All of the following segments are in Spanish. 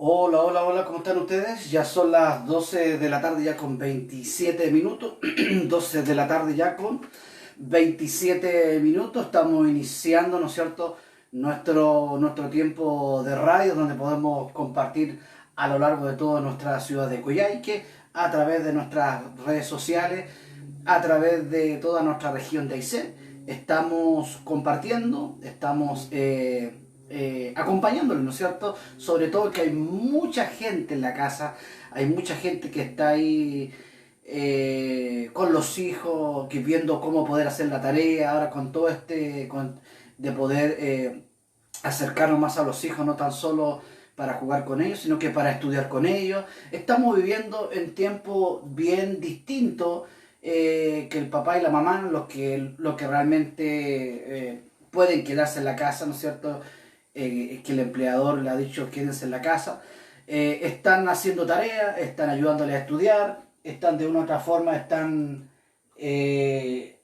Hola, hola, hola, ¿cómo están ustedes? Ya son las 12 de la tarde ya con 27 minutos. 12 de la tarde ya con 27 minutos. Estamos iniciando, ¿no es cierto?, nuestro tiempo de radio donde podemos compartir a lo largo de toda nuestra ciudad de Coyhaique, a través de nuestras redes sociales, a través de toda nuestra región de Aysén. Estamos compartiendo, estamos acompañándolo, ¿no es cierto? Sobre todo que hay mucha gente en la casa, hay mucha gente que está ahí con los hijos, que viendo cómo poder hacer la tarea, ahora con todo de poder acercarnos más a los hijos, no tan solo para jugar con ellos, sino que para estudiar con ellos. Estamos viviendo en tiempos bien distintos, que el papá y la mamá, los que realmente pueden quedarse en la casa, ¿no es cierto? Que el empleador le ha dicho quédense en la casa. Están haciendo tareas, están ayudándole a estudiar, están de una u otra forma, eh,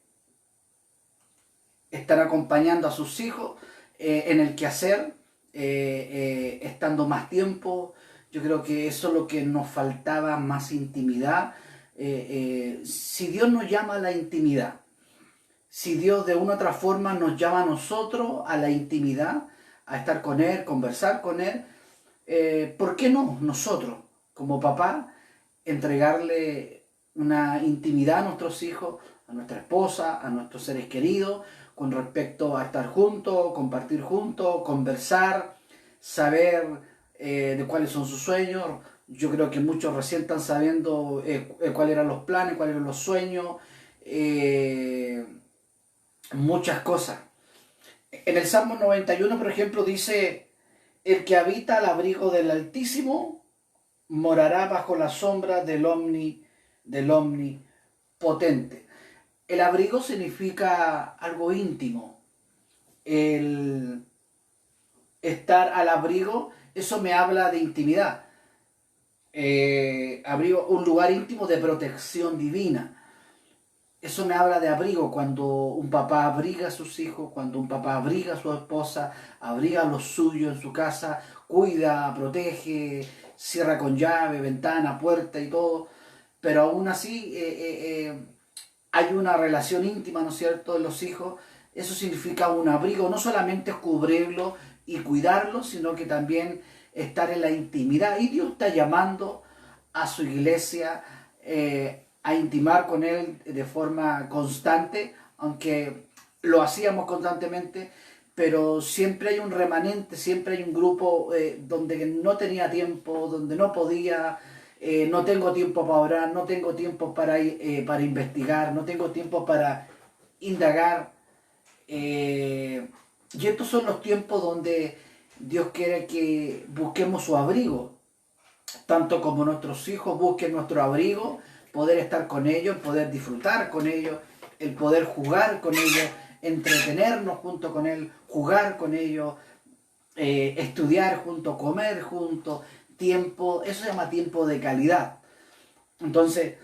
están acompañando a sus hijos en el quehacer, estando más tiempo. Yo creo que eso es lo que nos faltaba, más intimidad. Si Dios nos llama a la intimidad, si Dios de una u otra forma nos llama a nosotros a la intimidad, a estar con Él, conversar con Él, ¿por qué no nosotros, como papá, entregarle una intimidad a nuestros hijos, a nuestra esposa, a nuestros seres queridos, con respecto a estar juntos, compartir juntos, conversar, saber de cuáles son sus sueños? Yo creo que muchos recién están sabiendo cuáles eran los planes, cuáles eran los sueños, eh, muchas cosas. En el Salmo 91, por ejemplo, dice: el que habita al abrigo del Altísimo morará bajo la sombra del Omnipotente. El abrigo significa algo íntimo. El estar al abrigo, eso me habla de intimidad. Abrigo, un lugar íntimo de protección divina. Eso me habla de abrigo, cuando un papá abriga a sus hijos, cuando un papá abriga a su esposa, abriga a los suyos en su casa, cuida, protege, cierra con llave, ventana, puerta y todo. Pero aún así hay una relación íntima, ¿no es cierto?, de los hijos. Eso significa un abrigo, no solamente cubrirlo y cuidarlo, sino que también estar en la intimidad. Y Dios está llamando a su iglesia a intimar con Él de forma constante, aunque lo hacíamos constantemente, pero siempre hay un remanente, siempre hay un grupo donde no tenía tiempo, donde no podía, no tengo tiempo para orar, no tengo tiempo para investigar, no tengo tiempo para indagar. Y estos son los tiempos donde Dios quiere que busquemos su abrigo, tanto como nuestros hijos busquen nuestro abrigo, poder estar con ellos, poder disfrutar con ellos, el poder jugar con ellos, entretenernos junto con él, jugar con ellos, estudiar juntos, comer juntos, tiempo, eso se llama tiempo de calidad. Entonces,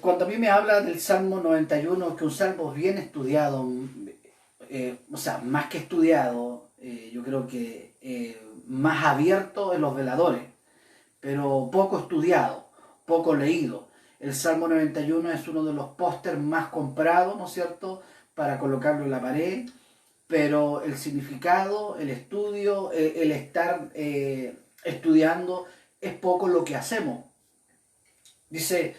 cuando a mí me habla del Salmo 91, que un salmo bien estudiado, o sea, más que estudiado, yo creo que más abierto en los veladores, pero poco estudiado, poco leído. El Salmo 91 es uno de los pósters más comprados, ¿no es cierto?, para colocarlo en la pared, pero el significado, el estudio, el estar estudiando, es poco lo que hacemos. Dice: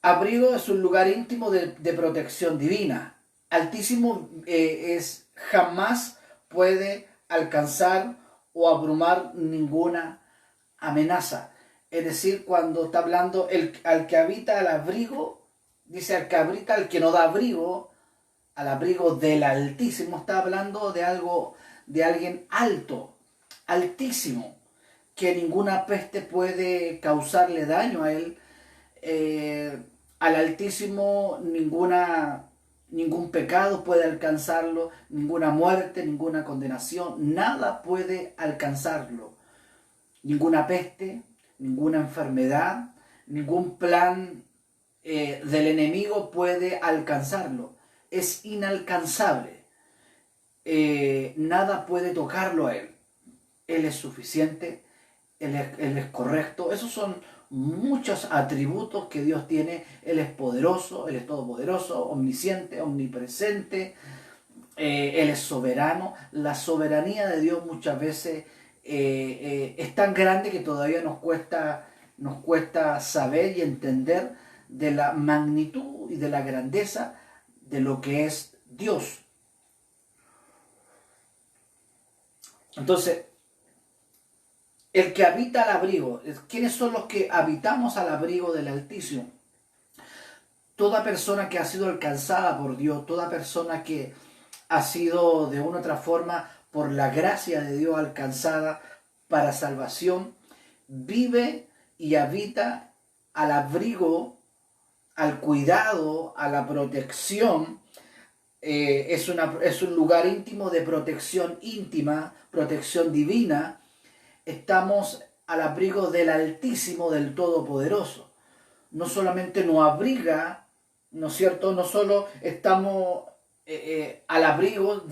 abrigo es un lugar íntimo de protección divina. Altísimo es jamás puede alcanzar o abrumar ninguna amenaza. Es decir, cuando está hablando al que habita al abrigo, dice al que habita, al que no da abrigo, al abrigo del Altísimo, está hablando de algo, de alguien alto, altísimo, que ninguna peste puede causarle daño a él. eh, Al Altísimo ningún pecado puede alcanzarlo, ninguna muerte, ninguna condenación, nada puede alcanzarlo. Ninguna peste, ninguna enfermedad, ningún plan del enemigo puede alcanzarlo. Es inalcanzable. Nada puede tocarlo a él. Él es suficiente, Él es correcto. Esos son muchos atributos que Dios tiene. Él es poderoso, Él es todopoderoso, omnisciente, omnipresente. Él es soberano. La soberanía de Dios muchas veces es tan grande que todavía nos cuesta saber y entender de la magnitud y de la grandeza de lo que es Dios. Entonces, el que habita al abrigo, ¿quiénes son los que habitamos al abrigo del Altísimo? Toda persona que ha sido alcanzada por Dios, toda persona que ha sido de una u otra forma por la gracia de Dios alcanzada para salvación, vive y habita al abrigo, al cuidado, a la protección. Es un lugar íntimo de protección íntima, protección divina. Estamos al abrigo del Altísimo, del Todopoderoso. No solamente nos abriga, ¿no es cierto? No solo estamos al abrigo,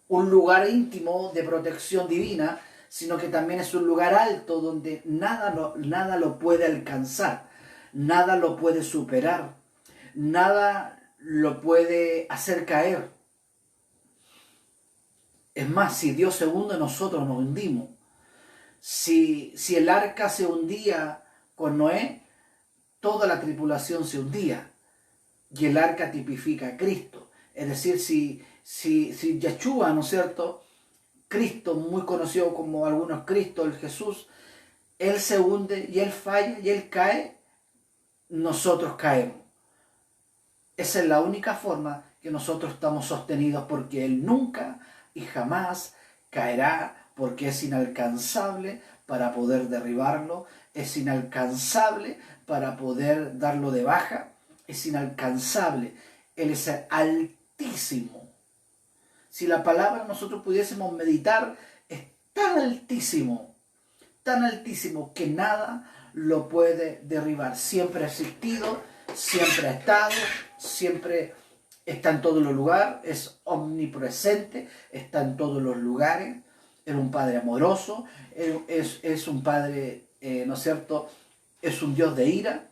un lugar íntimo de protección divina, sino que también es un lugar alto donde nada lo puede alcanzar, nada lo puede superar, nada lo puede hacer caer. Es más, si Dios se hunde, nosotros nos hundimos. Si el arca se hundía con Noé, toda la tripulación se hundía. Y el arca tipifica a Cristo. Es decir, si Yeshua, ¿no es cierto? Cristo, muy conocido como algunos Cristo, el Jesús, Él se hunde y Él falla y Él cae, nosotros caemos. Esa es la única forma que nosotros estamos sostenidos, porque Él nunca y jamás caerá, porque es inalcanzable para poder derribarlo, es inalcanzable para poder darlo de baja, es inalcanzable. Él es altísimo. Si la palabra nosotros pudiésemos meditar, es tan altísimo que nada lo puede derribar. Siempre ha existido, siempre ha estado, siempre está en todos los lugares, es omnipresente, está en todos los lugares. Es un Padre amoroso, es un Padre, ¿no es cierto? Es un Dios de ira.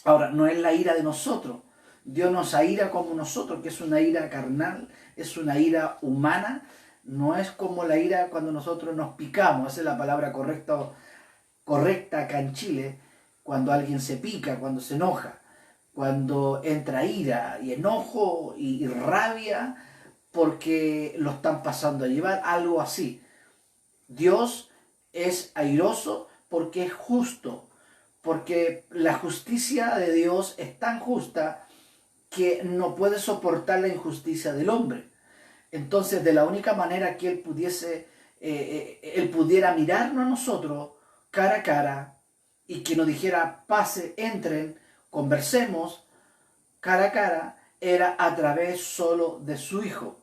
Ahora, no es la ira de nosotros. Dios nos aira como nosotros, que es una ira carnal, es una ira humana. No es como la ira cuando nosotros nos picamos. Esa es la palabra correcta acá en Chile, cuando alguien se pica, cuando se enoja, cuando entra ira y enojo y rabia porque lo están pasando a llevar, algo así. Dios es airoso porque es justo, porque la justicia de Dios es tan justa que no puede soportar la injusticia del hombre. Entonces, de la única manera que Él pudiera mirarnos a nosotros cara a cara y que nos dijera, pase, entren, conversemos cara a cara, era a través solo de su Hijo.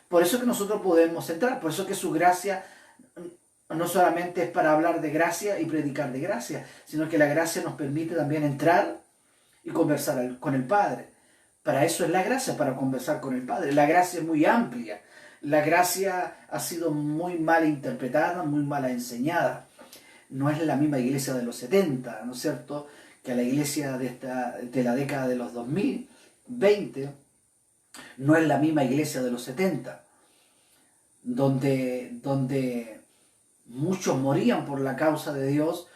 Por eso que nosotros podemos entrar, por eso que su gracia no solamente es para hablar de gracia y predicar de gracia, sino que la gracia nos permite también entrar y conversar con el Padre. Para eso es la gracia, para conversar con el Padre. La gracia es muy amplia. La gracia ha sido muy mal interpretada, muy mal enseñada. No es la misma iglesia de los 70, ¿no es cierto?, que la iglesia de la década de los 2020. No es la misma iglesia de los 70, donde muchos morían por la causa de Dios,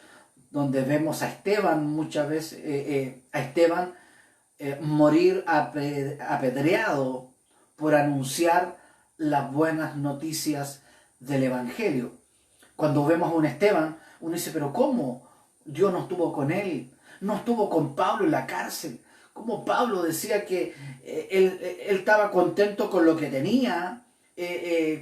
donde vemos a Esteban muchas veces, morir apedreado por anunciar las buenas noticias del Evangelio. Cuando vemos a un Esteban, uno dice, pero ¿cómo? Dios no estuvo con él, no estuvo con Pablo en la cárcel. Como Pablo decía que él estaba contento con lo que tenía,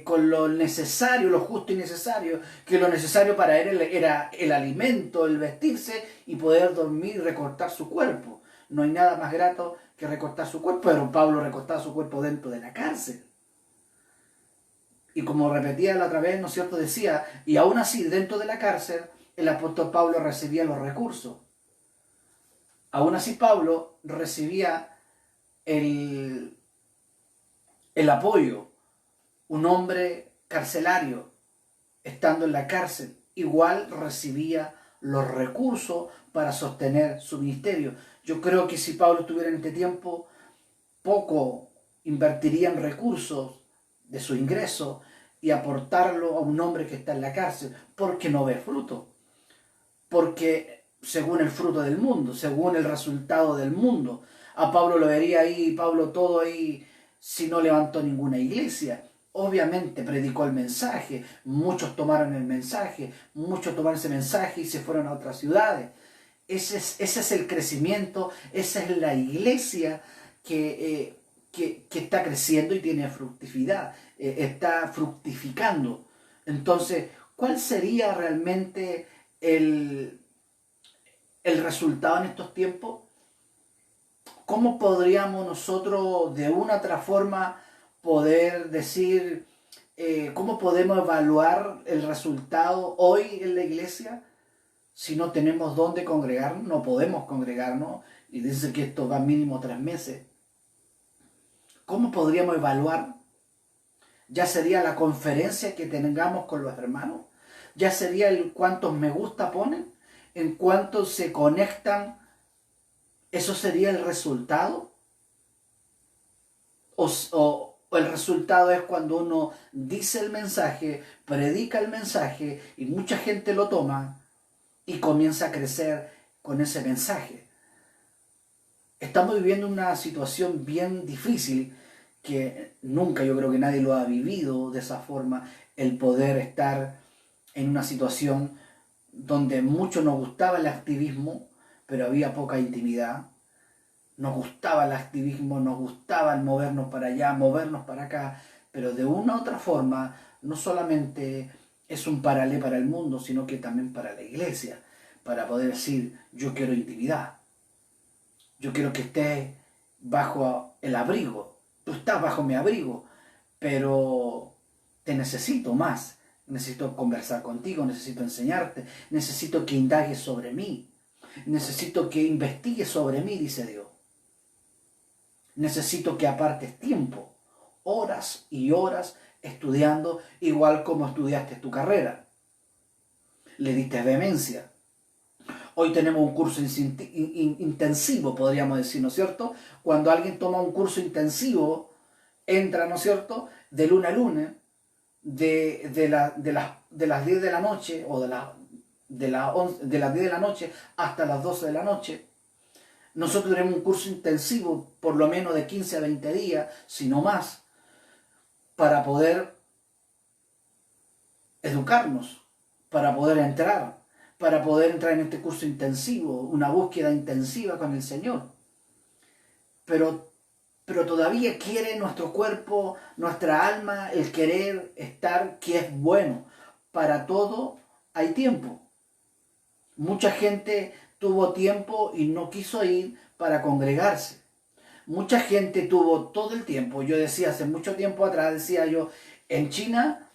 con lo necesario, lo justo y necesario, que lo necesario para él era el alimento, el vestirse y poder dormir y recortar su cuerpo. No hay nada más grato que recortar su cuerpo, pero Pablo recortaba su cuerpo dentro de la cárcel. Y como repetía la otra vez, ¿no es cierto?, decía, y aún así dentro de la cárcel, el apóstol Pablo recibía los recursos. Aún así Pablo recibía el apoyo. Un hombre carcelario, estando en la cárcel, igual recibía los recursos para sostener su ministerio. Yo creo que si Pablo estuviera en este tiempo, poco invertiría en recursos de su ingreso y aportarlo a un hombre que está en la cárcel, porque no ve fruto, porque según el fruto del mundo, según el resultado del mundo, a Pablo lo vería ahí, Pablo todo ahí, si no levantó ninguna iglesia. Obviamente predicó el mensaje, muchos tomaron el mensaje, muchos tomaron ese mensaje y se fueron a otras ciudades. Ese es el crecimiento, esa es la iglesia que está creciendo y tiene fructividad, está fructificando. Entonces, ¿cuál sería realmente el, el resultado en estos tiempos? ¿Cómo podríamos nosotros de una u otra forma poder decir, cómo podemos evaluar el resultado hoy en la iglesia? Si no tenemos dónde congregarnos, no podemos congregarnos, y dice que esto va mínimo 3 meses. ¿Cómo podríamos evaluar? Ya sería la conferencia que tengamos con los hermanos, ya sería el cuántos me gusta ponen, en cuántos se conectan, eso sería el resultado. O el resultado es cuando uno dice el mensaje, predica el mensaje y mucha gente lo toma y comienza a crecer con ese mensaje. Estamos viviendo una situación bien difícil que nunca yo creo que nadie lo ha vivido de esa forma, el poder estar en una situación donde mucho nos gustaba el activismo, pero había poca intimidad. Nos gustaba el activismo, nos gustaba el movernos para allá, movernos para acá, pero de una u otra forma no solamente es un paralelo para el mundo, sino que también para la iglesia, para poder decir, yo quiero intimidad, yo quiero que estés bajo el abrigo, tú estás bajo mi abrigo, pero te necesito más, necesito conversar contigo, necesito enseñarte, necesito que indagues sobre mí, necesito que investigues sobre mí, dice Dios. Necesito que apartes tiempo, horas y horas estudiando, igual como estudiaste tu carrera. Le diste vehemencia. Hoy tenemos un curso intensivo, podríamos decir, ¿no es cierto? Cuando alguien toma un curso intensivo, entra, ¿no es cierto?, de lunes a lunes, de las 10 de la noche, o de las 10 de la noche hasta las 12 de la noche. Nosotros tenemos un curso intensivo, por lo menos de 15 a 20 días, si no más, para poder educarnos, para poder entrar en este curso intensivo, una búsqueda intensiva con el Señor. Pero todavía quiere nuestro cuerpo, nuestra alma, el querer estar, que es bueno. Para todo hay tiempo. Mucha gente tuvo tiempo y no quiso ir para congregarse. Mucha gente tuvo todo el tiempo. Yo decía hace mucho tiempo atrás, decía yo, en China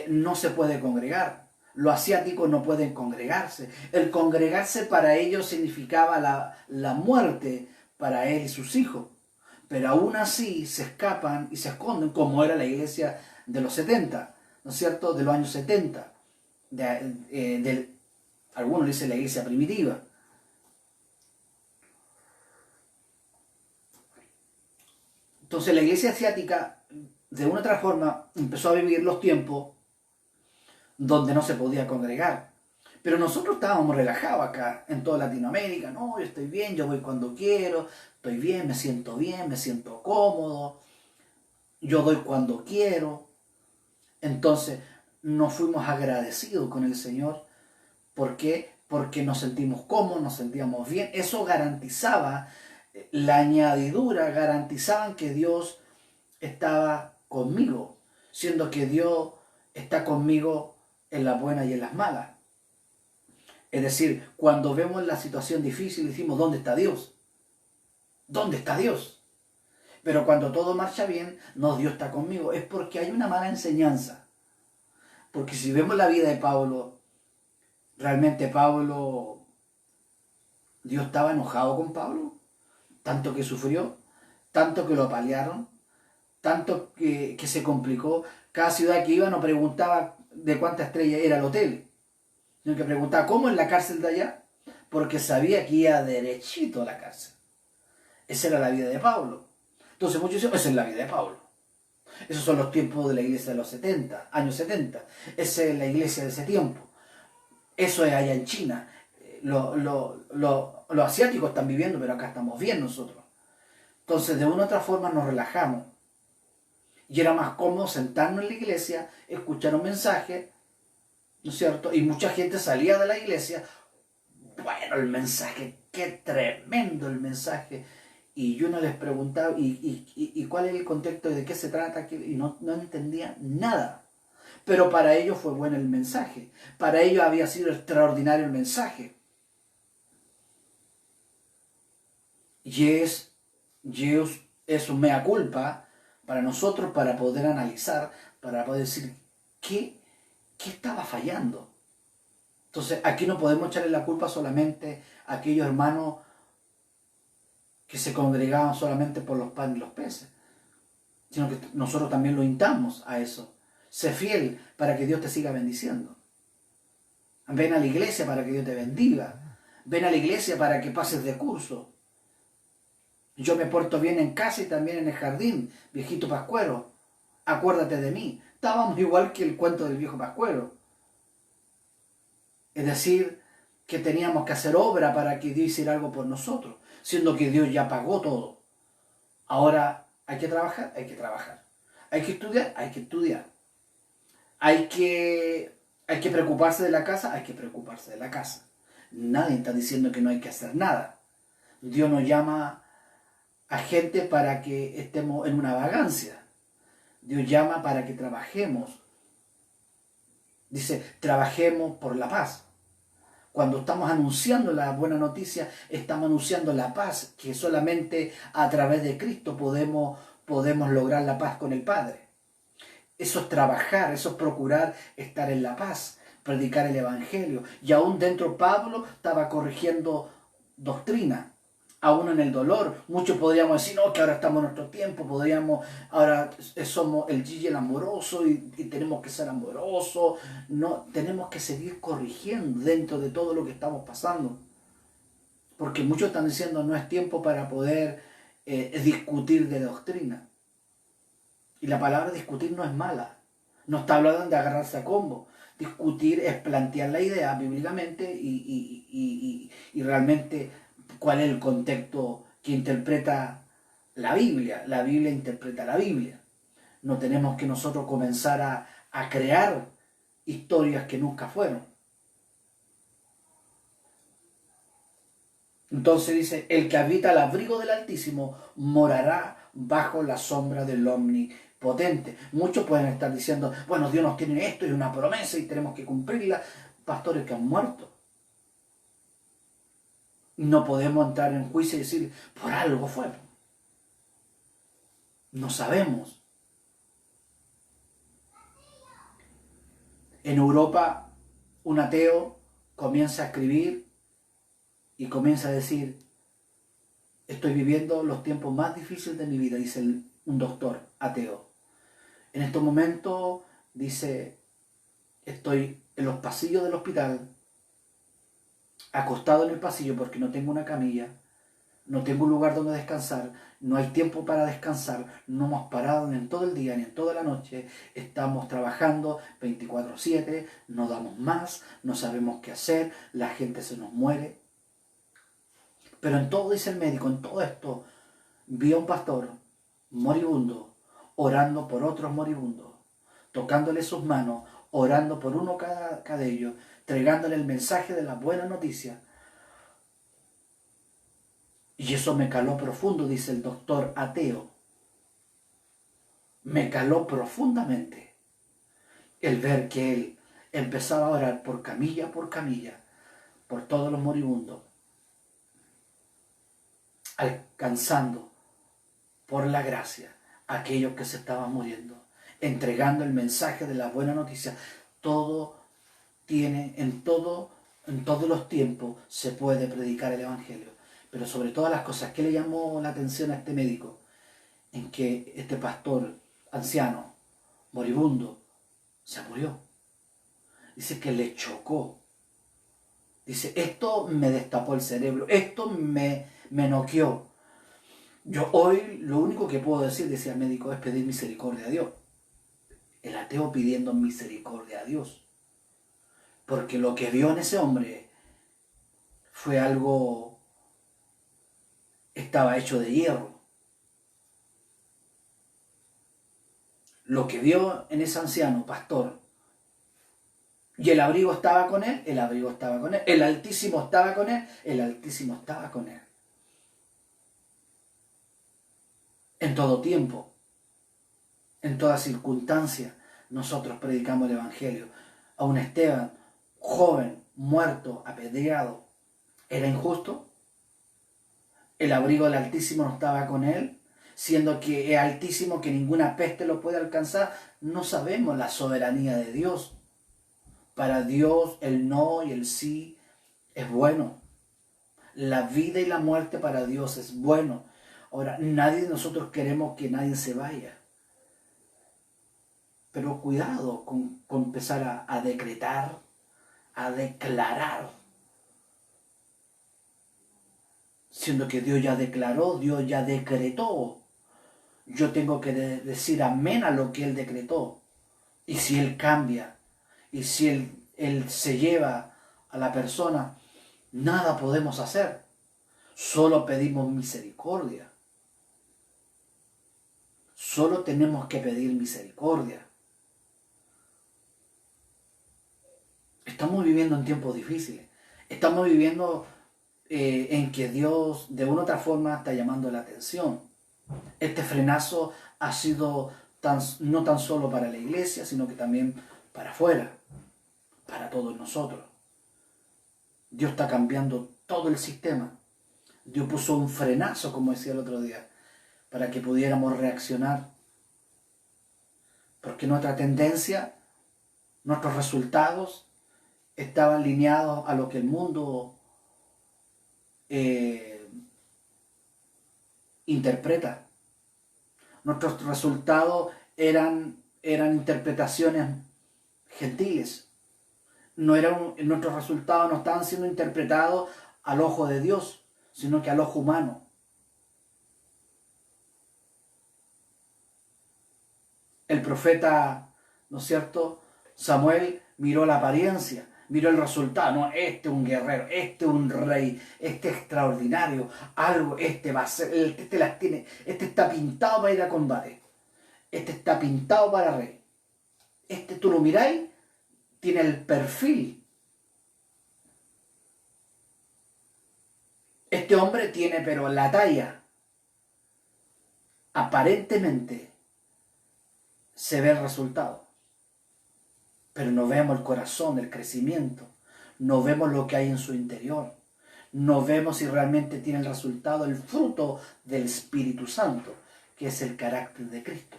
no se puede congregar. Los asiáticos no pueden congregarse. El congregarse para ellos significaba la muerte para él y sus hijos. Pero aún así se escapan y se esconden, como era la iglesia de los 70, ¿no es cierto?, de los años 70. Algunos dicen la iglesia primitiva. Entonces la iglesia asiática, de una u otra forma, empezó a vivir los tiempos donde no se podía congregar. Pero nosotros estábamos relajados acá, en toda Latinoamérica. No, yo estoy bien, yo voy cuando quiero, estoy bien, me siento cómodo, yo doy cuando quiero. Entonces nos fuimos agradecidos con el Señor. ¿Por qué? Porque nos sentimos cómodos, nos sentíamos bien. Eso garantizaba, la añadidura, garantizaban que Dios estaba conmigo, siendo que Dios está conmigo en las buenas y en las malas. Es decir, cuando vemos la situación difícil decimos, ¿dónde está Dios? ¿Dónde está Dios? Pero cuando todo marcha bien, no, Dios está conmigo. Es porque hay una mala enseñanza. Porque si vemos la vida de Pablo, realmente Dios estaba enojado con Pablo, tanto que sufrió, tanto que lo apalearon, tanto que se complicó. Cada ciudad que iba no preguntaba de cuántas estrellas era el hotel, sino que preguntaba cómo es la cárcel de allá, porque sabía que iba derechito a la cárcel. Esa era la vida de Pablo. Entonces muchos dicen, esa es la vida de Pablo. Esos son los tiempos de la iglesia de los 70, años 70. Esa es la iglesia de ese tiempo. Eso es allá en China. Los asiáticos están viviendo, pero acá estamos bien nosotros. Entonces, de una u otra forma nos relajamos. Y era más cómodo sentarnos en la iglesia, escuchar un mensaje, ¿no es cierto? Y mucha gente salía de la iglesia. Bueno, el mensaje, qué tremendo el mensaje. Y yo no les preguntaba, ¿y cuál es el contexto? ¿De qué se trata? Y no entendía nada. Pero para ellos fue bueno el mensaje. Para ellos había sido extraordinario el mensaje. Y es un mea culpa para nosotros, para poder analizar, para poder decir qué estaba fallando. Entonces aquí no podemos echarle la culpa solamente a aquellos hermanos que se congregaban solamente por los panes y los peces, sino que nosotros también lo instamos a eso. Sé fiel para que Dios te siga bendiciendo. Ven a la iglesia para que Dios te bendiga. Ven a la iglesia para que pases de curso. Yo me porto bien en casa y también en el jardín, viejito Pascuero. Acuérdate de mí. Estábamos igual que el cuento del viejo Pascuero. Es decir, que teníamos que hacer obra para que Dios hiciera algo por nosotros, siendo que Dios ya pagó todo. Ahora hay que trabajar, hay que trabajar. Hay que estudiar, hay que estudiar. Hay que preocuparse de la casa, hay que preocuparse de la casa. Nadie está diciendo que no hay que hacer nada. Dios nos llama a gente para que estemos en una vagancia. Dios llama para que trabajemos. Dice, trabajemos por la paz. Cuando estamos anunciando la buena noticia, estamos anunciando la paz, que solamente a través de Cristo podemos lograr la paz con el Padre. Eso es trabajar, eso es procurar estar en la paz, predicar el Evangelio. Y aún dentro Pablo estaba corrigiendo doctrina, aún en el dolor. Muchos podríamos decir, no, que ahora estamos en nuestro tiempo, ahora somos el Gigi el amoroso y tenemos que ser amorosos. No, tenemos que seguir corrigiendo dentro de todo lo que estamos pasando. Porque muchos están diciendo, no es tiempo para poder discutir de doctrina. Y la palabra discutir no es mala. No está hablando de agarrarse a combo. Discutir es plantear la idea bíblicamente y realmente cuál es el contexto que interpreta la Biblia. La Biblia interpreta la Biblia. No tenemos que nosotros comenzar a crear historias que nunca fueron. Entonces dice, el que habita al abrigo del Altísimo morará bajo la sombra del Omnipotente. Muchos pueden estar diciendo, bueno, Dios nos tiene esto y una promesa y tenemos que cumplirla. Pastores que han muerto. No podemos entrar en juicio y decir, por algo fue. No sabemos. En Europa, un ateo comienza a escribir y comienza a decir, estoy viviendo los tiempos más difíciles de mi vida, dice un doctor ateo. En estos momentos, dice, estoy en los pasillos del hospital, acostado en el pasillo porque no tengo una camilla, no tengo un lugar donde descansar, no hay tiempo para descansar, no hemos parado ni en todo el día ni en toda la noche, estamos trabajando 24/7, no damos más, no sabemos qué hacer, la gente se nos muere. Pero en todo, dice el médico, en todo esto, vi a un pastor moribundo, orando por otros moribundos, tocándole sus manos, orando por uno cada de ellos, entregándole el mensaje de la buena noticia. Y eso me caló profundo, dice el doctor ateo. Me caló profundamente el ver que él empezaba a orar por camilla, por todos los moribundos, alcanzando por la gracia a aquellos que se estaban muriendo, entregando el mensaje de la buena noticia. Todo tiene, en todos los tiempos se puede predicar el Evangelio. Pero sobre todas las cosas, ¿qué le llamó la atención a este médico? en que este pastor anciano, moribundo, se murió. Dice que le chocó. Dice, esto me destapó el cerebro, esto me noqueó. Yo hoy lo único que puedo decir, decía el médico, es pedir misericordia a Dios. El ateo pidiendo misericordia a Dios. Porque lo que vio en ese hombre fue algo, estaba hecho de hierro. Lo que vio en ese anciano pastor, y el abrigo estaba con él, el abrigo estaba con él, el Altísimo estaba con él, el Altísimo estaba con él. En todo tiempo, en toda circunstancia, nosotros predicamos el Evangelio. A un Esteban, joven, muerto, apedreado, ¿era injusto? El abrigo del Altísimo no estaba con él, siendo que es altísimo, que ninguna peste lo puede alcanzar. No sabemos la soberanía de Dios. Para Dios el no y el sí es bueno. La vida y la muerte para Dios es bueno. Ahora, nadie de nosotros queremos que nadie se vaya. Pero cuidado con empezar a decretar, a declarar. Siendo que Dios ya declaró, Dios ya decretó. Yo tengo que decir amén a lo que Él decretó. Y si Él cambia, y si Él se lleva a la persona, nada podemos hacer. Solo pedimos misericordia. Solo tenemos que pedir misericordia. Estamos viviendo en tiempos difíciles. Estamos viviendo en que Dios de una u otra forma está llamando la atención. Este frenazo ha sido no tan solo para la iglesia, sino que también para afuera, para todos nosotros. Dios está cambiando todo el sistema. Dios puso un frenazo, como decía el otro día, para que pudiéramos reaccionar. Porque nuestra tendencia, nuestros resultados estaban alineados a lo que el mundo interpreta. Nuestros resultados eran interpretaciones gentiles. Nuestros resultados no estaban siendo interpretados al ojo de Dios, sino que al ojo humano. El profeta, ¿no es cierto?, Samuel miró la apariencia, miró el resultado. No, este es un guerrero, este es un rey, este es extraordinario, algo, este va a ser, este las tiene, este está pintado para ir a combate, este está pintado para rey. Este tú lo miráis, tiene el perfil. Este hombre tiene, pero la talla. Aparentemente se ve el resultado, pero no vemos el corazón, el crecimiento, no vemos lo que hay en su interior, no vemos si realmente tiene el resultado, el fruto del Espíritu Santo, que es el carácter de Cristo.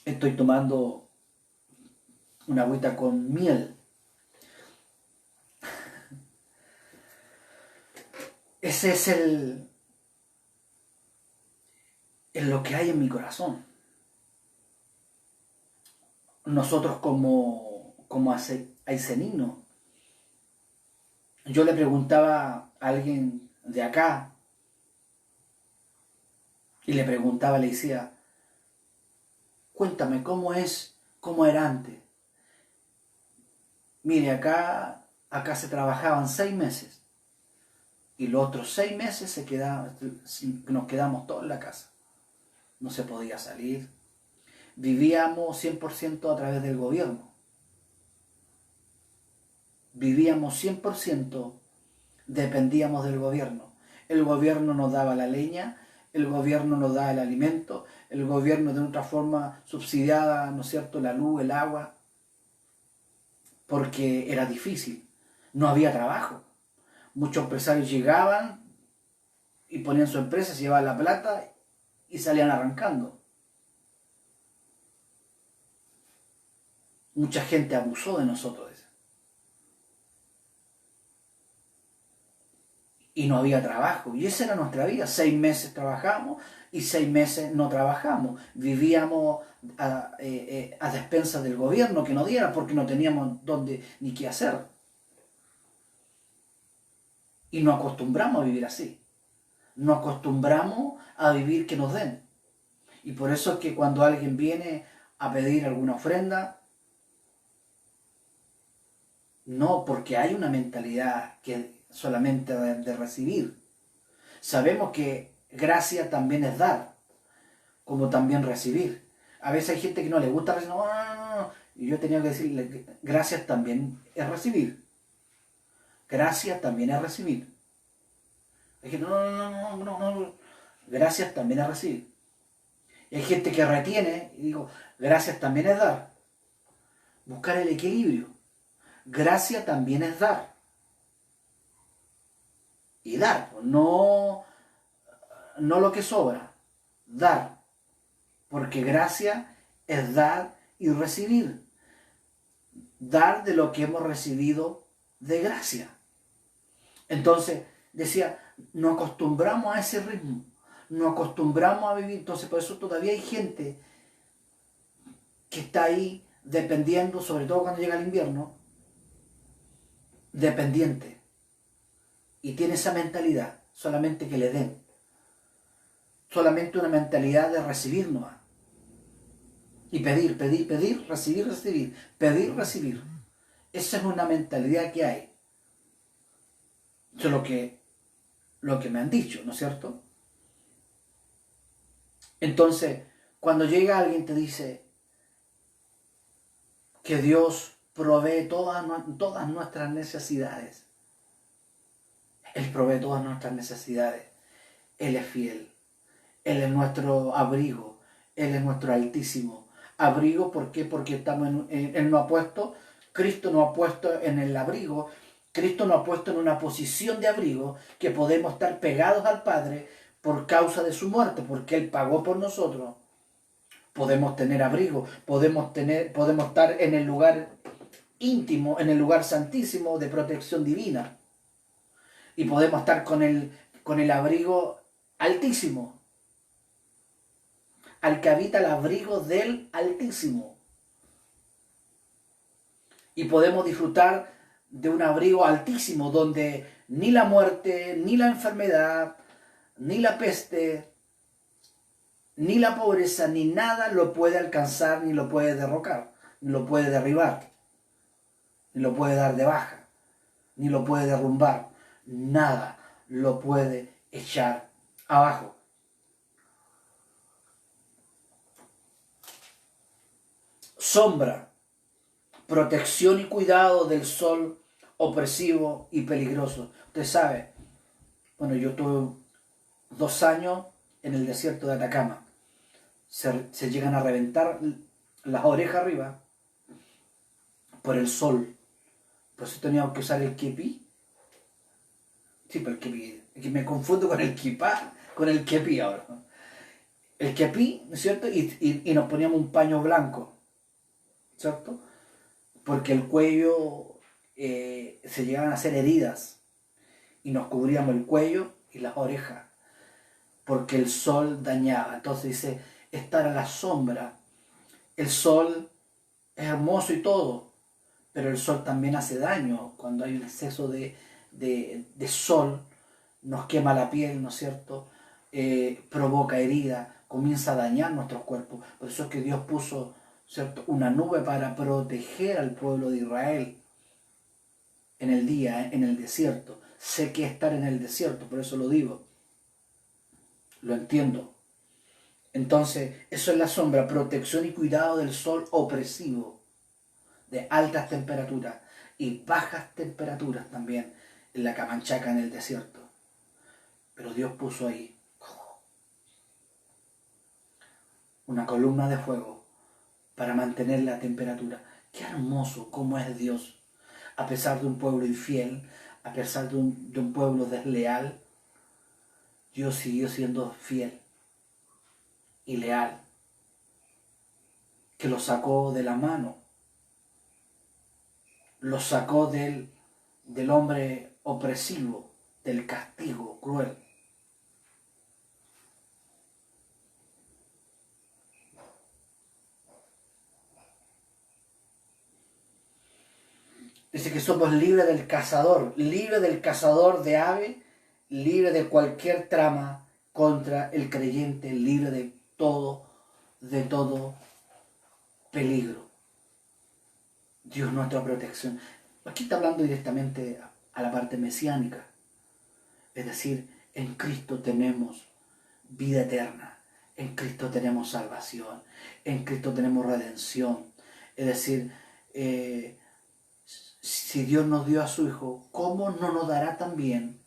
Estoy tomando una agüita con miel. Ese es lo que hay en mi corazón. Nosotros como aicenino, yo le preguntaba a alguien de acá, y le preguntaba, le decía, cuéntame, cómo era antes? Mire, acá se trabajaban 6 meses, y los otros 6 meses nos quedamos todos en la casa. No se podía salir. Vivíamos 100% a través del gobierno. Vivíamos 100%, dependíamos del gobierno. El gobierno nos daba la leña, el gobierno nos daba el alimento, el gobierno de otra forma subsidiaba, ¿no es cierto?, la luz, el agua, porque era difícil. No había trabajo. Muchos empresarios llegaban y ponían su empresa, se llevaban la plata y salían arrancando. Mucha gente abusó de nosotros. y no había trabajo. Y esa era nuestra vida. 6 meses trabajamos y 6 meses no trabajamos. Vivíamos a despensas del gobierno que nos diera porque no teníamos dónde ni qué hacer. Y nos acostumbramos a vivir así. Nos acostumbramos a vivir que nos den. Y por eso es que cuando alguien viene a pedir alguna ofrenda, no, porque hay una mentalidad que solamente de recibir. Sabemos que gracia también es dar, como también recibir. A veces hay gente que no le gusta recibir, no, no, no, no. Y yo tenía que decirle que gracias también es recibir. Gracias también es recibir. Es que no, no, no, no, no, no. Gracias también es recibir. Y hay gente que retiene y digo, gracias también es dar. Buscar el equilibrio. Gracia también es dar. Y dar, no, no lo que sobra, dar. Porque gracia es dar y recibir. Dar de lo que hemos recibido de gracia. Entonces, decía, nos acostumbramos a ese ritmo, nos acostumbramos a vivir. Entonces, por eso todavía hay gente que está ahí dependiendo, sobre todo cuando llega el invierno, dependiente. Y tiene esa mentalidad, solamente que le den. Solamente una mentalidad de recibir nomás. Y pedir, pedir, pedir, recibir, recibir. Pedir, recibir. Esa es una mentalidad que hay. Eso es lo que me han dicho, ¿no es cierto? Entonces, cuando llega alguien te dice que Dios provee todas nuestras necesidades. Él provee todas nuestras necesidades. Él es fiel. Él es nuestro abrigo. Él es nuestro altísimo abrigo. ¿Por qué? Porque Él nos ha puesto, Cristo nos ha puesto en el abrigo. Cristo nos ha puesto en una posición de abrigo que podemos estar pegados al Padre por causa de su muerte, porque Él pagó por nosotros. Podemos tener abrigo, podemos estar en el lugar íntimo, en el lugar santísimo de protección divina. Y podemos estar con el abrigo altísimo. Al que habita el abrigo del Altísimo. Y podemos disfrutar de un abrigo altísimo donde ni la muerte, ni la enfermedad, ni la peste, ni la pobreza, ni nada lo puede alcanzar, ni lo puede derrocar, ni lo puede derribar, ni lo puede dar de baja, ni lo puede derrumbar. Nada lo puede echar abajo. Sombra, protección y cuidado del sol opresivo y peligroso. Usted sabe, bueno, yo tuve 2 años en el desierto de Atacama. Se llegan a reventar las orejas arriba por el sol. Por eso teníamos que usar el kepi. Sí, pero el kepi, es que me confundo con el kipá, con el kepi ahora. El kepi, ¿no es cierto? Y nos poníamos un paño blanco, ¿cierto? Porque el cuello se llegaban a hacer heridas y nos cubríamos el cuello y las orejas porque el sol dañaba. Entonces dice, estar a la sombra. El sol es hermoso y todo, pero el sol también hace daño. Cuando hay un exceso de sol, nos quema la piel, ¿no es cierto? Provoca herida, comienza a dañar nuestros cuerpos. Por eso es que Dios puso, ¿cierto?, una nube para proteger al pueblo de Israel en el día, en el desierto. Sé que estar en el desierto, por eso lo digo. Lo entiendo. Entonces, eso es la sombra, protección y cuidado del sol opresivo, de altas temperaturas y bajas temperaturas también en la Camanchaca, en el desierto. Pero Dios puso ahí una columna de fuego para mantener la temperatura. Qué hermoso cómo es Dios. A pesar de un pueblo infiel, a pesar de un pueblo desleal, Dios siguió siendo fiel y leal, que lo sacó de la mano, lo sacó del hombre opresivo, del castigo cruel. Dice que somos libres del cazador de ave, libre de cualquier trama contra el creyente, libre de todo peligro. Dios nuestra protección. Aquí está hablando directamente a la parte mesiánica. Es decir, en Cristo tenemos vida eterna. En Cristo tenemos salvación. En Cristo tenemos redención. Es decir, si Dios nos dio a su Hijo, ¿cómo no nos dará también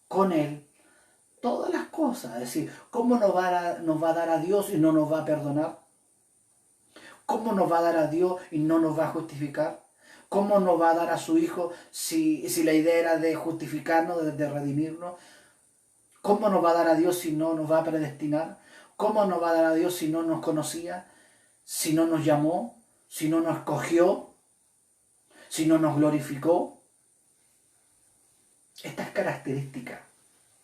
con Él todas las cosas? Es decir, ¿cómo nos va a dar a Dios y no nos va a perdonar? ¿Cómo nos va a dar a Dios y no nos va a justificar? ¿Cómo nos va a dar a su Hijo si la idea era de justificarnos, de redimirnos? ¿Cómo nos va a dar a Dios si no nos va a predestinar? ¿Cómo nos va a dar a Dios si no nos conocía? Si no nos llamó, si no nos escogió, si no nos glorificó. Estas características.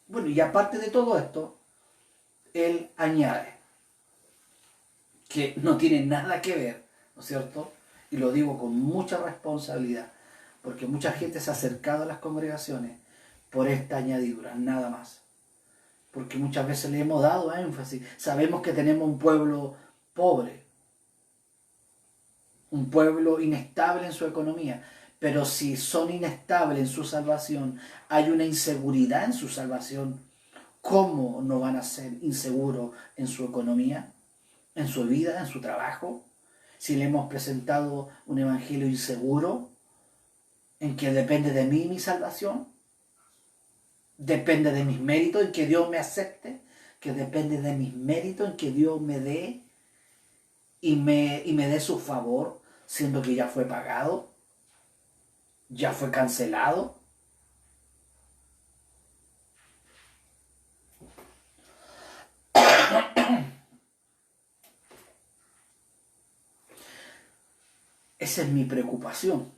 Bueno, y aparte de todo esto, Él añade que no tiene nada que ver, ¿no es cierto? Y lo digo con mucha responsabilidad, porque mucha gente se ha acercado a las congregaciones por esta añadidura, nada más. Porque muchas veces le hemos dado énfasis. Sabemos que tenemos un pueblo pobre, un pueblo inestable en su economía, pero si son inestables en su salvación, hay una inseguridad en su salvación, ¿cómo no van a ser inseguros en su economía, en su vida, en su trabajo? Si le hemos presentado un evangelio inseguro, en que depende de mí mi salvación, depende de mis méritos, en que Dios me acepte, que depende de mis méritos, en que Dios me dé y me dé su favor, siendo que ya fue pagado, ya fue cancelado. Esa es mi preocupación.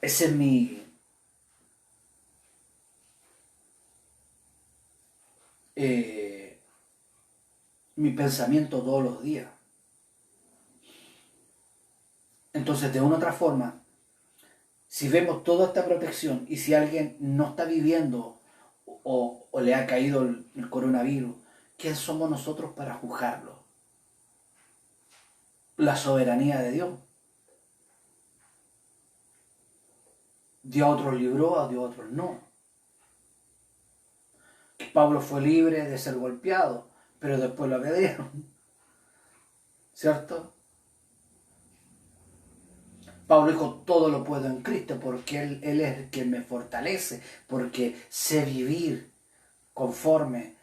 Ese es mi pensamiento todos los días. Entonces, de una u otra forma, si vemos toda esta protección y si alguien no está viviendo o le ha caído el coronavirus, ¿quién somos nosotros para juzgarlo? La soberanía de Dios. Dios a otros libró, a Dios a otros no. Pablo fue libre de ser golpeado, pero después lo apedrearon. ¿Cierto? Pablo dijo, todo lo puedo en Cristo, porque Él es el que me fortalece, porque sé vivir conforme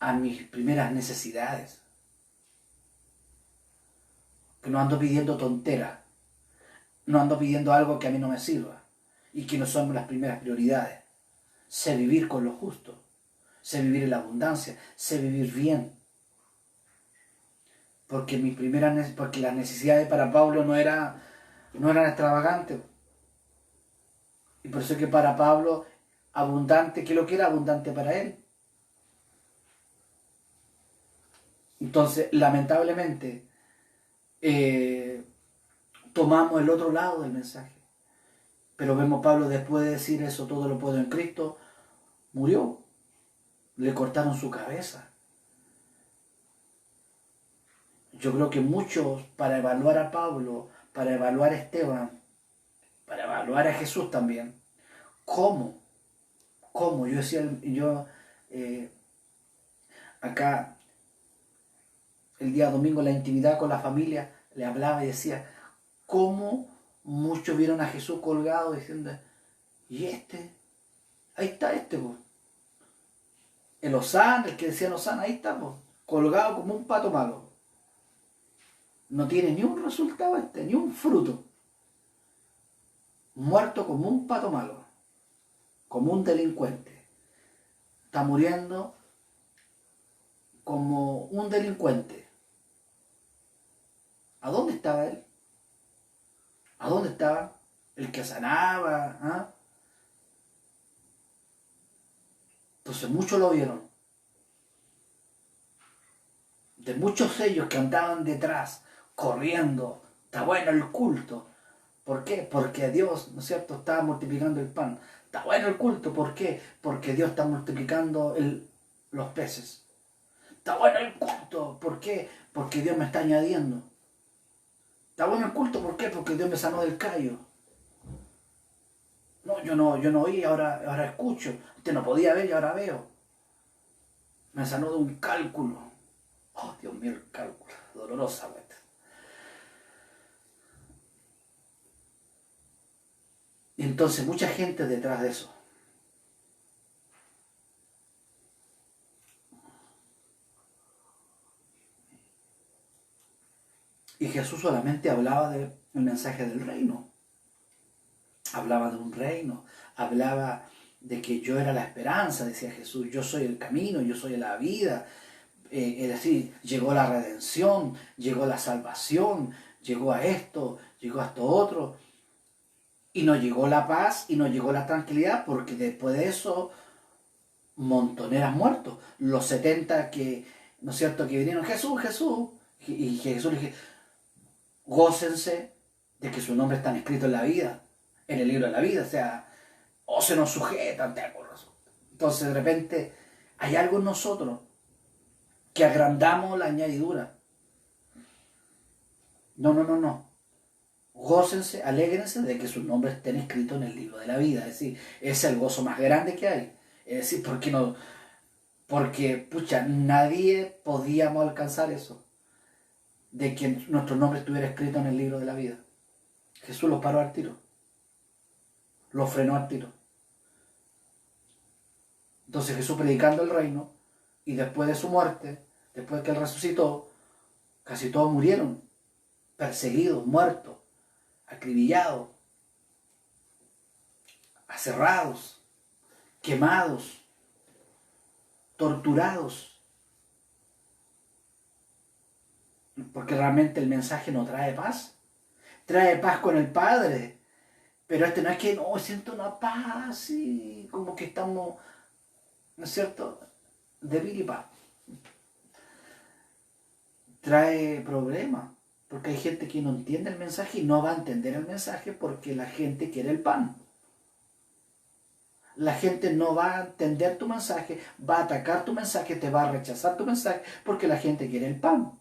a mis primeras necesidades. Que no ando pidiendo tonteras, no ando pidiendo algo que a mí no me sirva y que no son las primeras prioridades. Sé vivir con lo justo, sé vivir en la abundancia, sé vivir bien. Porque porque las necesidades para Pablo no eran extravagantes. Y por eso es que para Pablo, abundante, ¿qué es lo que era abundante para él? Entonces, lamentablemente, tomamos el otro lado del mensaje. Pero vemos Pablo después de decir eso, todo lo puedo en Cristo, murió. Le cortaron su cabeza. Yo creo que muchos, para evaluar a Pablo, para evaluar a Esteban, para evaluar a Jesús también, ¿cómo? ¿Cómo? Yo decía, acá el día domingo en la intimidad con la familia, le hablaba y decía, ¿cómo muchos vieron a Jesús colgado diciendo, ¿y este? Ahí está este, pues. El Osana, el que decía Osana, ahí está, pues, colgado como un pato malo. No tiene ni un resultado ni un fruto. Muerto como un pato malo, como un delincuente. Está muriendo como un delincuente. ¿A dónde estaba él? ¿A dónde estaba? el que sanaba. ¿Ah? Entonces muchos lo vieron. De muchos de ellos que andaban detrás, corriendo, está bueno el culto. ¿Por qué? Porque Dios, ¿no es cierto?, está multiplicando el pan. Está bueno el culto, ¿por qué? Porque Dios está multiplicando los peces. Está bueno el culto, ¿por qué? Porque Dios me está añadiendo. Está bueno el culto, ¿por qué? Porque Dios me sanó del callo. No, yo no oí, ahora escucho. Usted no podía ver y ahora veo. Me sanó de un cálculo. Oh, Dios mío, el cálculo. Dolorosa, güey. Y entonces mucha gente detrás de eso. Y Jesús solamente hablaba del mensaje del reino. Hablaba de un reino. Hablaba de que yo era la esperanza, decía Jesús. Yo soy el camino, yo soy la vida. Es decir, llegó la redención, llegó la salvación, llegó a esto otro. Y no llegó la paz y no llegó la tranquilidad, porque después de eso, montoneras muertos. Los 70 que, ¿no es cierto?, que vinieron, Jesús, Jesús. Y Jesús le dije, gócense de que su nombre está escrito en la vida, en el libro de la vida, o sea, o se nos sujetan, te acuerdas. Entonces de repente hay algo en nosotros que agrandamos la añadidura. No. Gócense, alégrense de que sus nombres estén escritos en el libro de la vida. Es decir, es el gozo más grande que hay. Es decir, ¿por qué no? Porque, pucha, nadie podíamos alcanzar eso, de que nuestro nombre estuviera escrito en el libro de la vida. Jesús lo paró al tiro, lo frenó al tiro. Entonces Jesús predicando el reino, y después de su muerte, después de que él resucitó, casi todos murieron, perseguidos, muertos, acribillados, aserrados, quemados, torturados, porque realmente el mensaje no trae paz. Trae paz con el Padre, pero no es que no siento una paz y como que estamos, ¿no es cierto?, de paz. Trae problemas, porque hay gente que no entiende el mensaje y no va a entender el mensaje porque la gente quiere el pan. La gente no va a entender tu mensaje, va a atacar tu mensaje, te va a rechazar tu mensaje porque la gente quiere el pan.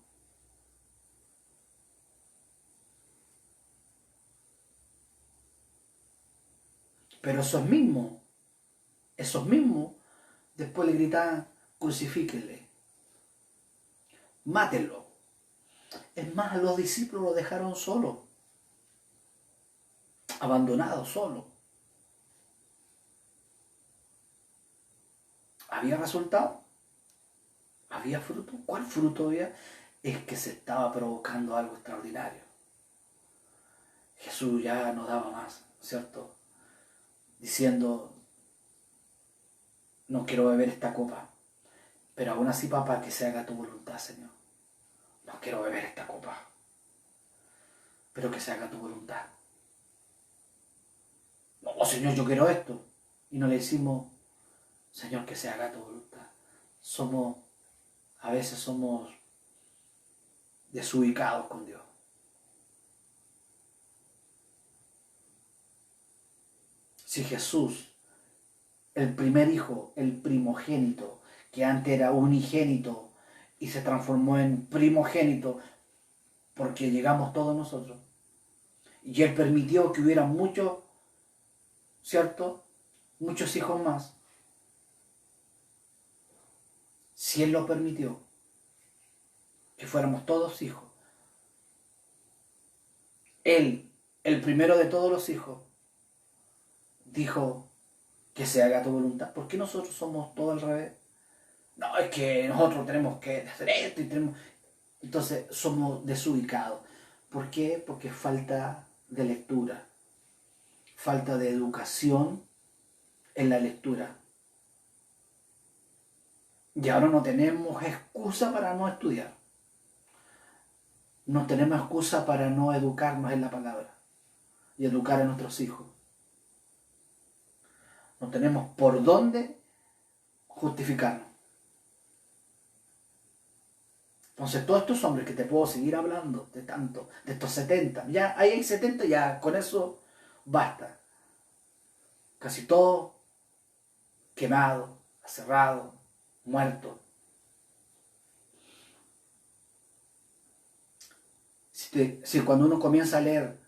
Pero esos mismos, después le gritaban, crucifíquenle, mátenlo. Es más, los discípulos lo dejaron solo, abandonado, solo. ¿Había resultado? ¿Había fruto? ¿Cuál fruto había? Es que se estaba provocando algo extraordinario. Jesús ya no daba más, ¿cierto? Diciendo, no quiero beber esta copa, pero aún así, papá, que se haga tu voluntad, Señor. No quiero beber esta copa, pero que se haga tu voluntad. No, Señor, yo quiero esto. Y no le decimos, Señor, que se haga tu voluntad. A veces somos desubicados con Dios. Si Jesús, el primer hijo, el primogénito, que antes era unigénito y se transformó en primogénito porque llegamos todos nosotros, y Él permitió que hubiera muchos, ¿cierto?, muchos hijos más. Si Él lo permitió, que fuéramos todos hijos, Él, el primero de todos los hijos, dijo que se haga tu voluntad. ¿Por qué nosotros somos todo al revés? No, es que nosotros tenemos que hacer esto y tenemos... Entonces somos desubicados. ¿Por qué? Porque falta de lectura, falta de educación en la lectura. Y ahora no tenemos excusa para no estudiar. No tenemos excusa para no educarnos en la palabra. y educar a nuestros hijos. No tenemos por dónde justificarnos. Entonces, todos estos hombres que te puedo seguir hablando de tanto, de estos 70, ya ahí hay 70, ya con eso basta. Casi todos quemados, aserrados, muertos. Si cuando uno comienza a leer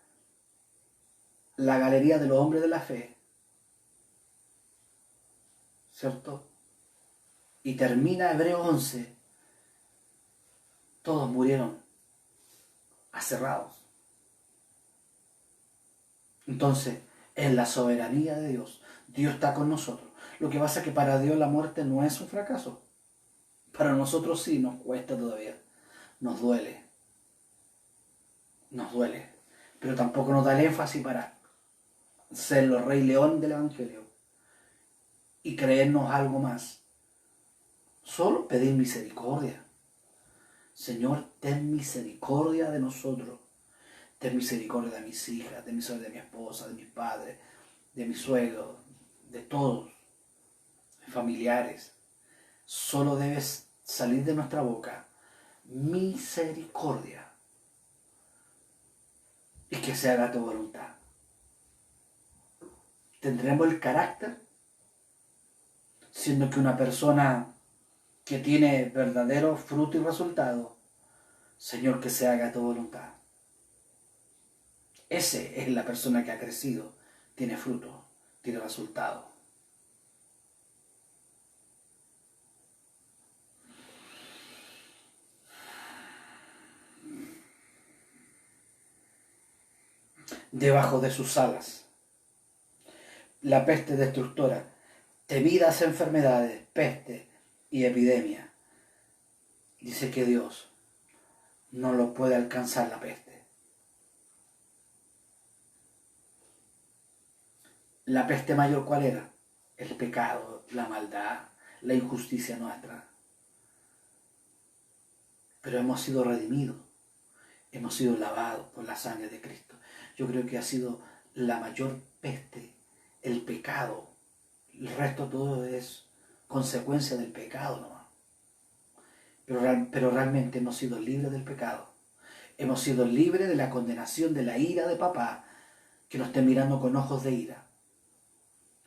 la galería de los hombres de la fe, ¿cierto? Y termina Hebreos 11, todos murieron aserrados. Entonces, en la soberanía de Dios, Dios está con nosotros. Lo que pasa es que para Dios la muerte no es un fracaso. Para nosotros sí nos cuesta todavía. Nos duele. Nos duele. Pero tampoco nos da el énfasis para ser los rey león del Evangelio y creernos algo más. Solo pedir misericordia. Señor, ten misericordia de nosotros. Ten misericordia de mis hijas, ten misericordia de mi esposa, de mis padres, de mis suegros, de todos, de familiares. Solo debes salir de nuestra boca misericordia y que se haga tu voluntad. ¿Tendremos el carácter? Siendo que una persona que tiene verdadero fruto y resultado, Señor, que se haga tu voluntad. Ese es la persona que ha crecido, tiene fruto, tiene resultado. Debajo de sus alas, la peste destructora, temidas enfermedades, peste y epidemia. Dice que Dios no lo puede alcanzar la peste. La peste mayor, ¿cuál era? El pecado, la maldad, la injusticia nuestra. Pero hemos sido redimidos, hemos sido lavados por la sangre de Cristo. Yo creo que ha sido la mayor peste, el pecado. El resto todo es consecuencia del pecado nomás. Pero realmente hemos sido libres del pecado. Hemos sido libres de la condenación, de la ira de papá, que nos esté mirando con ojos de ira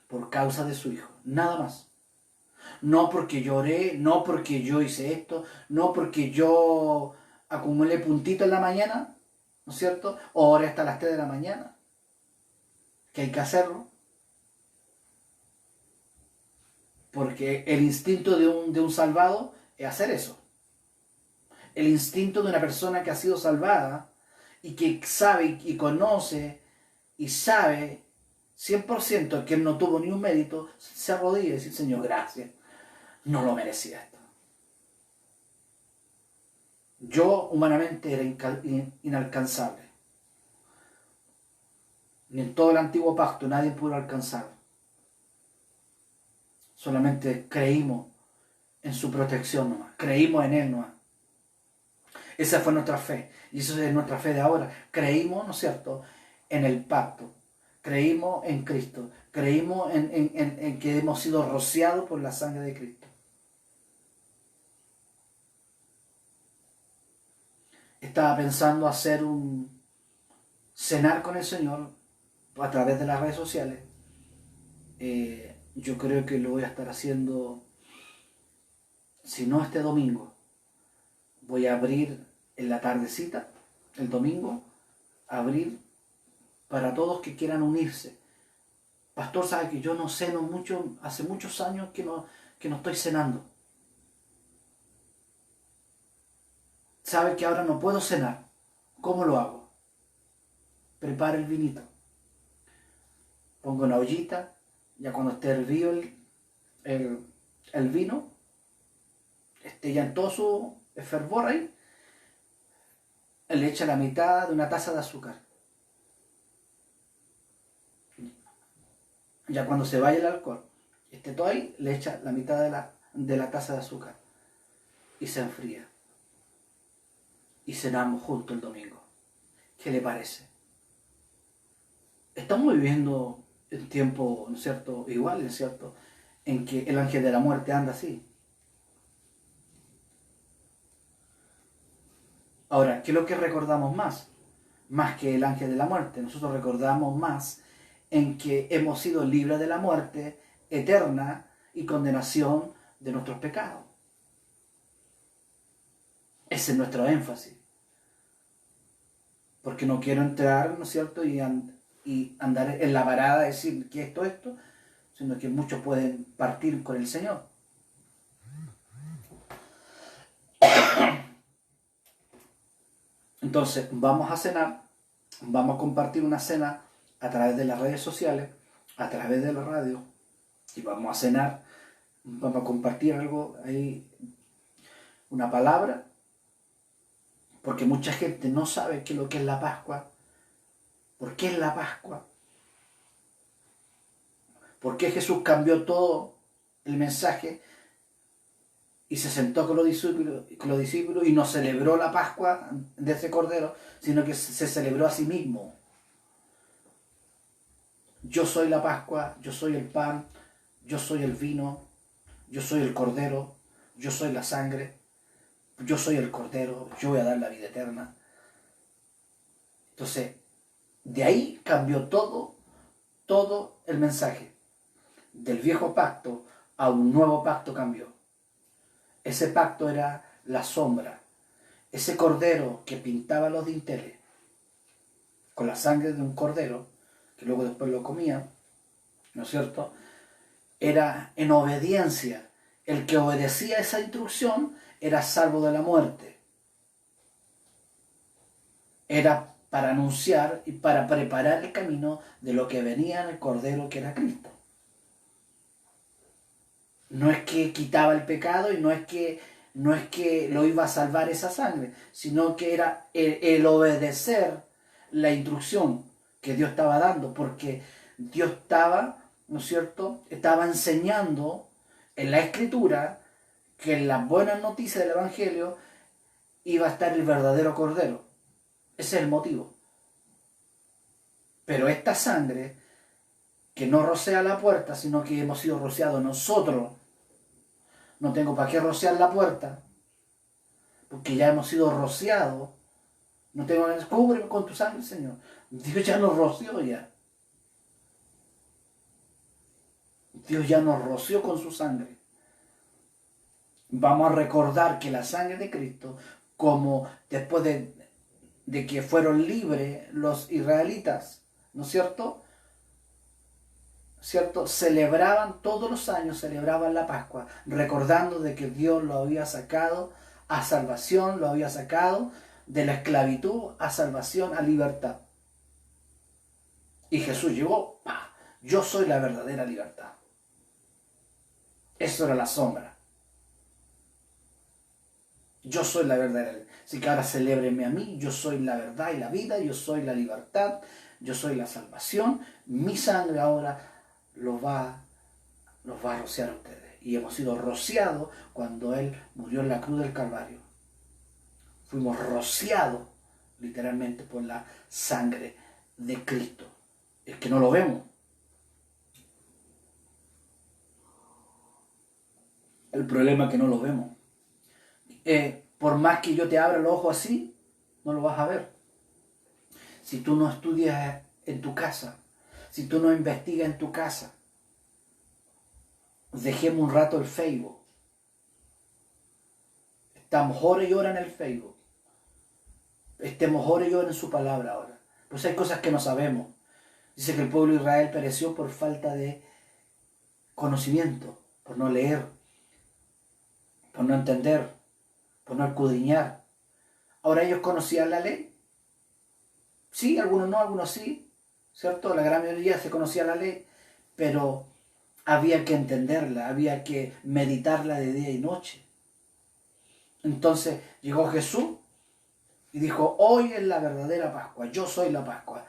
por causa de su hijo. Nada más. No porque lloré, no porque yo hice esto, no porque yo acumulé puntitos en la mañana, ¿no es cierto? O ahora hasta las 3 de la mañana, que hay que hacerlo. Porque el instinto de un salvado es hacer eso. El instinto de una persona que ha sido salvada y que sabe y conoce y sabe 100% que él no tuvo ni un mérito, se arrodilla y dice, Señor, gracias, no lo merecía esto. Yo humanamente era inalcanzable. Ni en todo el antiguo pacto nadie pudo alcanzar. Solamente creímos en su protección nomás, creímos en Él nomás. Esa fue nuestra fe, y eso es nuestra fe de ahora. Creímos, ¿no es cierto?, en el pacto, creímos en Cristo, creímos en que hemos sido rociados por la sangre de Cristo. Estaba pensando hacer un cenar con el Señor a través de las redes sociales. Yo creo que lo voy a estar haciendo, si no este domingo, voy a abrir en la tardecita, el domingo, abrir para todos que quieran unirse. Pastor, sabe que yo no ceno mucho, hace muchos años que no estoy cenando. Sabe que ahora no puedo cenar. ¿Cómo lo hago? Prepara el vinito. Pongo una ollita, ya cuando esté hervido el vino, esté ya en todo su fervor ahí, le echa la mitad de una taza de azúcar. Ya cuando se vaya el alcohol, esté todo ahí, le echa la mitad de la taza de azúcar y se enfría. Y cenamos juntos el domingo. ¿Qué le parece? Estamos viviendo en tiempo, ¿no es cierto?, igual, ¿no es cierto?, en que el ángel de la muerte anda así. Ahora, ¿qué es lo que recordamos más? Más que el ángel de la muerte. Nosotros recordamos más en que hemos sido libres de la muerte eterna y condenación de nuestros pecados. Ese es nuestro énfasis. Porque no quiero entrar, ¿no es cierto?, y andar en la parada a decir que esto, sino que muchos pueden partir con el Señor. Entonces, vamos a cenar, vamos a compartir una cena a través de las redes sociales, a través de la radio, y vamos a cenar, vamos a compartir algo ahí, una palabra, porque mucha gente no sabe qué es lo que es la Pascua. ¿Por qué es la Pascua? ¿Por qué Jesús cambió todo el mensaje y se sentó con los discípulos y no celebró la Pascua de ese cordero, sino que se celebró a sí mismo? Yo soy la Pascua, yo soy el pan, yo soy el vino, yo soy el cordero, yo soy la sangre, yo soy el cordero, yo voy a dar la vida eterna. Entonces, de ahí cambió todo el mensaje. Del viejo pacto a un nuevo pacto cambió. Ese pacto era la sombra. Ese cordero que pintaba los dinteles con la sangre de un cordero, que luego después lo comía, ¿no es cierto?, era en obediencia. El que obedecía esa instrucción era salvo de la muerte. Era para anunciar y para preparar el camino de lo que venía en el cordero que era Cristo. No es que quitaba el pecado y no es que lo iba a salvar esa sangre, sino que era el obedecer la instrucción que Dios estaba dando, porque Dios estaba, ¿no es cierto?, estaba enseñando en la Escritura que en las buenas noticias del Evangelio iba a estar el verdadero Cordero. Ese es el motivo. Pero esta sangre, que no rocea la puerta, sino que hemos sido rociados nosotros, no tengo para qué rociar la puerta, porque ya hemos sido rociados. No tengo que cúbreme con tu sangre, Señor. Dios ya nos roció ya. Dios ya nos roció con su sangre. Vamos a recordar que la sangre de Cristo, como después de que fueron libres los israelitas, ¿no es cierto?, ¿cierto?, celebraban todos los años, celebraban la Pascua, recordando de que Dios lo había sacado a salvación, lo había sacado de la esclavitud a salvación, a libertad. Y Jesús llegó, ¡pah! Yo soy la verdadera libertad. Eso era la sombra. Yo soy la verdadera. Así que ahora celébrenme a mí, yo soy la verdad y la vida, yo soy la libertad, yo soy la salvación. Mi sangre ahora los va a rociar a ustedes. Y hemos sido rociados cuando Él murió en la cruz del Calvario. Fuimos rociados literalmente por la sangre de Cristo. Es que no lo vemos. El problema es que no lo vemos. Por más que yo te abra los ojos así, no lo vas a ver. Si tú no estudias en tu casa, si tú no investigas en tu casa, dejemos un rato el Facebook. Estamos horas y horas en el Facebook. Estemos horas y horas en su palabra ahora. Pues hay cosas que no sabemos. Dice que el pueblo de Israel pereció por falta de conocimiento, por no leer, por no entender, por no escudriñar. Ahora ellos conocían la ley. Sí, algunos no, algunos sí, ¿cierto? La gran mayoría se conocía la ley, pero había que entenderla, había que meditarla de día y noche. Entonces llegó Jesús y dijo, hoy es la verdadera Pascua, yo soy la Pascua.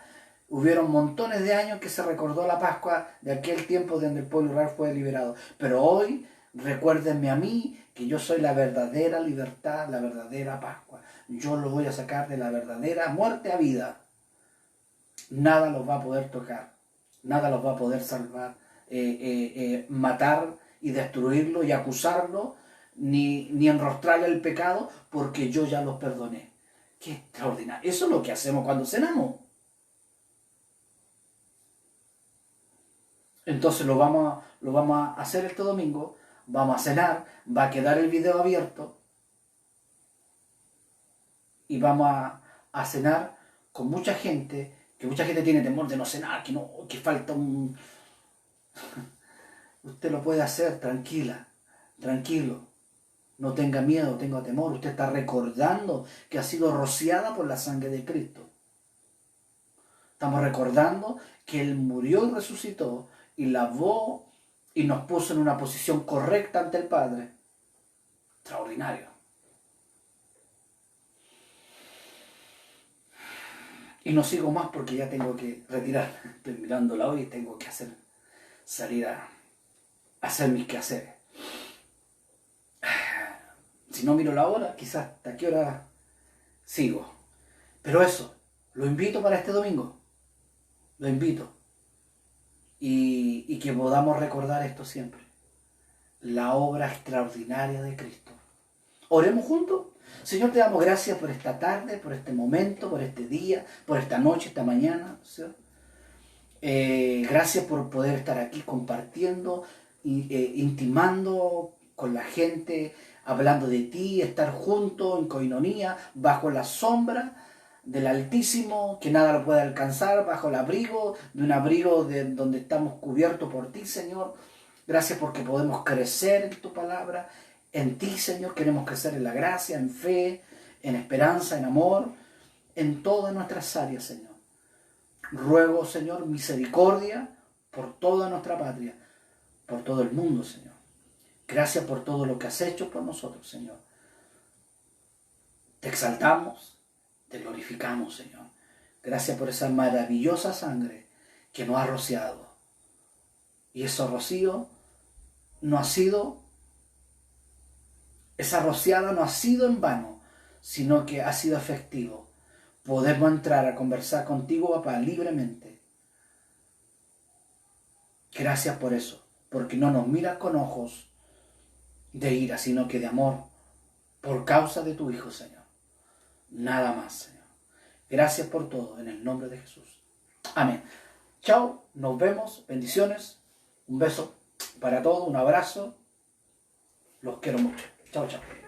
Hubieron montones de años que se recordó la Pascua de aquel tiempo donde el pueblo Israel fue liberado. Pero hoy, recuérdenme a mí que yo soy la verdadera libertad, la verdadera Pascua. Yo lo voy a sacar de la verdadera muerte a vida. nada los va a poder tocar, nada los va a poder salvar, matar y destruirlo y acusarlo, ni enrostrarle el pecado, porque yo ya los perdoné. ¡Qué extraordinario! Eso es lo que hacemos cuando cenamos. Entonces lo vamos a hacer este domingo, vamos a cenar, va a quedar el video abierto y vamos a cenar con mucha gente, que mucha gente tiene temor de no cenar, que falta un... Usted lo puede hacer tranquila, tranquilo, no tenga miedo, tenga temor, usted está recordando que ha sido rociada por la sangre de Cristo. Estamos recordando que Él murió y resucitó y lavó y nos puso en una posición correcta ante el Padre. Extraordinario. Y no sigo más porque ya tengo que retirar. Estoy mirando la hora y tengo que salir a hacer mis quehaceres. Si no miro la hora, quizás hasta qué hora sigo. Pero eso, lo invito para este domingo. Lo invito. Y que podamos recordar esto siempre. La obra extraordinaria de Cristo. Oremos juntos. Señor, te damos gracias por esta tarde, por este momento, por este día, por esta noche, esta mañana. Señor. Gracias por poder estar aquí compartiendo, intimando con la gente, hablando de ti, estar juntos en coinonía, bajo la sombra del Altísimo, que nada lo puede alcanzar, bajo el abrigo, de un abrigo donde estamos cubiertos por ti, Señor. Gracias porque podemos crecer en tu palabra, en ti, Señor. Queremos crecer en la gracia, en fe, en esperanza, en amor, en todas nuestras áreas, Señor. Ruego, Señor, misericordia por toda nuestra patria, por todo el mundo, Señor. Gracias por todo lo que has hecho por nosotros, Señor. Te exaltamos, te glorificamos, Señor. Gracias por esa maravillosa sangre que nos ha rociado. Y ese rocío no ha sido, esa rociada no ha sido en vano, sino que ha sido efectivo. Podemos entrar a conversar contigo, papá, libremente. Gracias por eso, porque no nos miras con ojos de ira, sino que de amor, por causa de tu Hijo, Señor. Nada más, Señor. Gracias por todo, en el nombre de Jesús. Amén. Chao, nos vemos, bendiciones, un beso para todos, un abrazo, los quiero mucho. Chao, chao.